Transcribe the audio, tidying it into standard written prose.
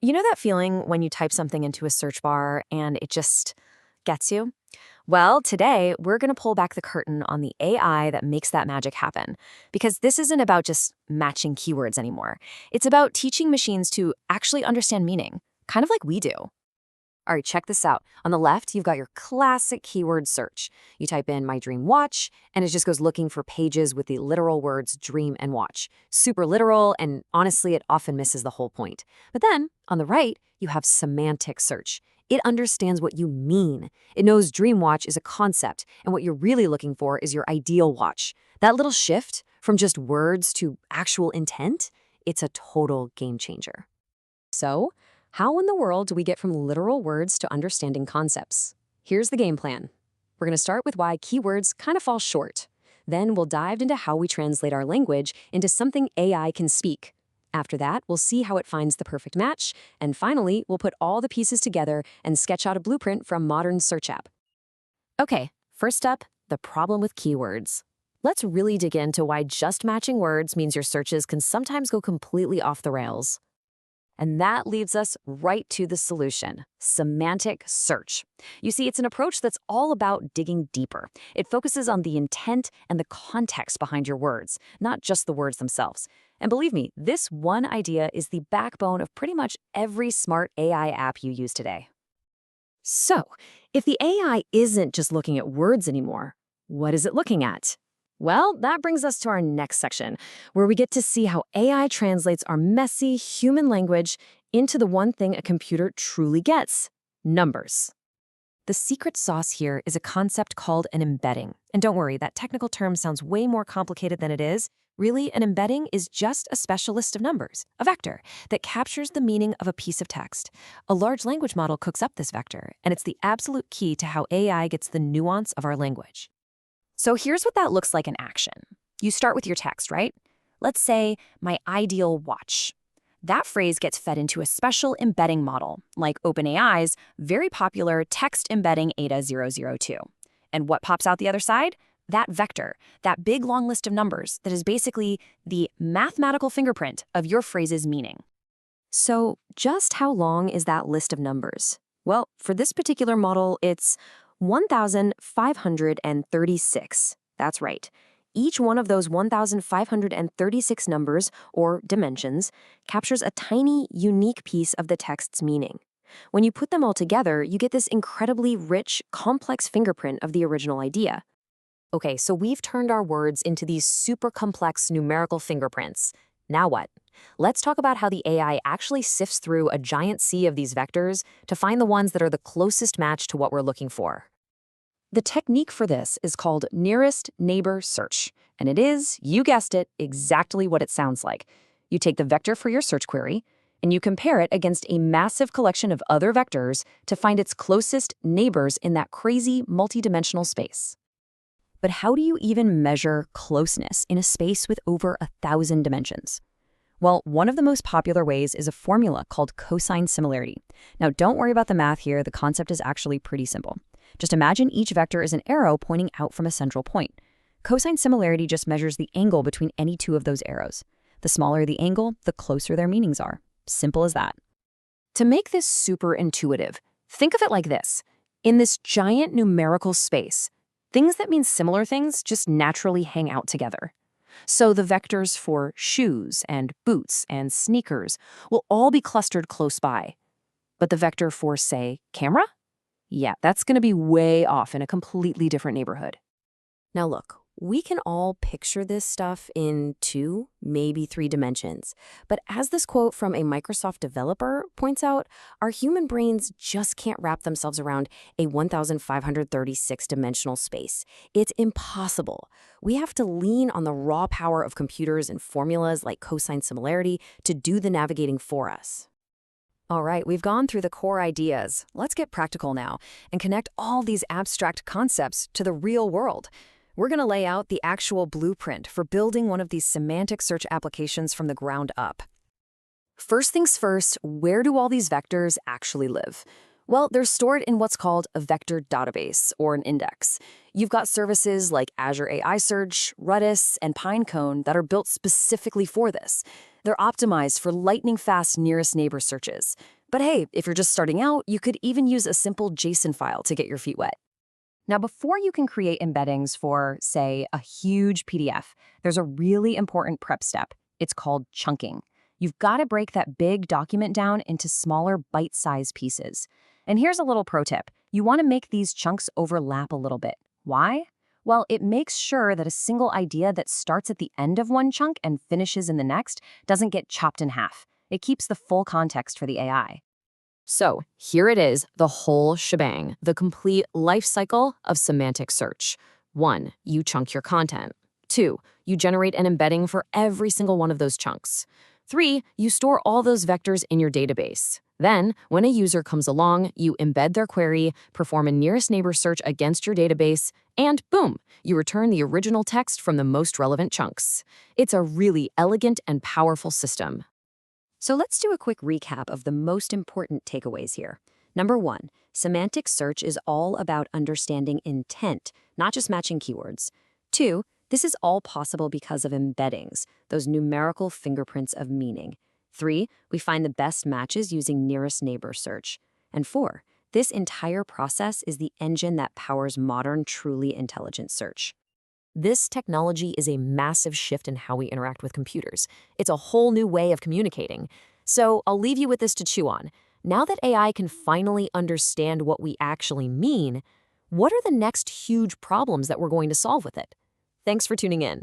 You know that feeling when you type something into a search bar and it just gets you? Well, today we're going to pull back the curtain on the AI that makes that magic happen. Because this isn't about just matching keywords anymore. It's about teaching machines to actually understand meaning, kind of like we do. All right, check this out. On the left, you've got your classic keyword search. You type in my dream watch, and it just goes looking for pages with the literal words dream and watch. Super literal, and honestly, it often misses the whole point. But then, on the right, you have semantic search. It understands what you mean. It knows dream watch is a concept, and what you're really looking for is your ideal watch. That little shift from just words to actual intent, it's a total game changer. So, how in the world do we get from literal words to understanding concepts? Here's the game plan. We're going to start with why keywords kind of fall short. Then we'll dive into how we translate our language into something AI can speak. After that, we'll see how it finds the perfect match. And finally, we'll put all the pieces together and sketch out a blueprint for a modern search app. Okay, first up, the problem with keywords. Let's really dig into why just matching words means your searches can sometimes go completely off the rails. And that leads us right to the solution, semantic search. You see, it's an approach that's all about digging deeper. It focuses on the intent and the context behind your words, not just the words themselves. And believe me, this one idea is the backbone of pretty much every smart AI app you use today. So, if the AI isn't just looking at words anymore, what is it looking at? Well, that brings us to our next section, where we get to see how AI translates our messy human language into the one thing a computer truly gets: numbers. The secret sauce here is a concept called an embedding. And don't worry, that technical term sounds way more complicated than it is. Really, an embedding is just a special list of numbers, a vector, that captures the meaning of a piece of text. A large language model cooks up this vector, and it's the absolute key to how AI gets the nuance of our language. So here's what that looks like in action. You start with your text, right? Let's say, my ideal watch. That phrase gets fed into a special embedding model, like OpenAI's very popular text embedding Ada 002. And what pops out the other side? That vector, that big long list of numbers that is basically the mathematical fingerprint of your phrase's meaning. So just how long is that list of numbers? Well, for this particular model, it's 1,536. That's right. Each one of those 1,536 numbers, or dimensions, captures a tiny, unique piece of the text's meaning. When you put them all together, you get this incredibly rich, complex fingerprint of the original idea. Okay, so we've turned our words into these super complex numerical fingerprints. Now what? Let's talk about how the AI actually sifts through a giant sea of these vectors to find the ones that are the closest match to what we're looking for. The technique for this is called nearest neighbor search, and it is, you guessed it, exactly what it sounds like. You take the vector for your search query, and you compare it against a massive collection of other vectors to find its closest neighbors in that crazy multidimensional space. But how do you even measure closeness in a space with over 1,000 dimensions? Well, one of the most popular ways is a formula called cosine similarity. Now, don't worry about the math here. The concept is actually pretty simple. Just imagine each vector is an arrow pointing out from a central point. Cosine similarity just measures the angle between any two of those arrows. The smaller the angle, the closer their meanings are. Simple as that. To make this super intuitive, think of it like this. In this giant numerical space, things that mean similar things just naturally hang out together. So the vectors for shoes and boots and sneakers will all be clustered close by. But the vector for, say, camera? Yeah, that's going to be way off in a completely different neighborhood. Now look, we can all picture this stuff in 2, maybe 3 dimensions. But as this quote from a Microsoft developer points out, our human brains just can't wrap themselves around a 1,536-dimensional space. It's impossible. We have to lean on the raw power of computers and formulas like cosine similarity to do the navigating for us. All right, we've gone through the core ideas. Let's get practical now and connect all these abstract concepts to the real world. We're going to lay out the actual blueprint for building one of these semantic search applications from the ground up. First things first, where do all these vectors actually live? Well, they're stored in what's called a vector database or an index. You've got services like Azure AI Search, Redis, and Pinecone that are built specifically for this. They're optimized for lightning-fast nearest neighbor searches. But hey, if you're just starting out, you could even use a simple JSON file to get your feet wet. Now, before you can create embeddings for, say, a huge PDF, there's a really important prep step. It's called chunking. You've got to break that big document down into smaller bite-sized pieces. And here's a little pro tip. You want to make these chunks overlap a little bit. Why? Well, it makes sure that a single idea that starts at the end of one chunk and finishes in the next doesn't get chopped in half. It keeps the full context for the AI. So here it is, the whole shebang, the complete life cycle of semantic search. 1, you chunk your content. 2, you generate an embedding for every single one of those chunks. 3, you store all those vectors in your database. Then, when a user comes along, you embed their query, perform a nearest neighbor search against your database, and boom, you return the original text from the most relevant chunks. It's a really elegant and powerful system. So let's do a quick recap of the most important takeaways here. Number 1, semantic search is all about understanding intent, not just matching keywords. 2, this is all possible because of embeddings, those numerical fingerprints of meaning. 3, we find the best matches using nearest neighbor search. And 4, this entire process is the engine that powers modern, truly intelligent search. This technology is a massive shift in how we interact with computers. It's a whole new way of communicating. So I'll leave you with this to chew on. Now that AI can finally understand what we actually mean, what are the next huge problems that we're going to solve with it? Thanks for tuning in.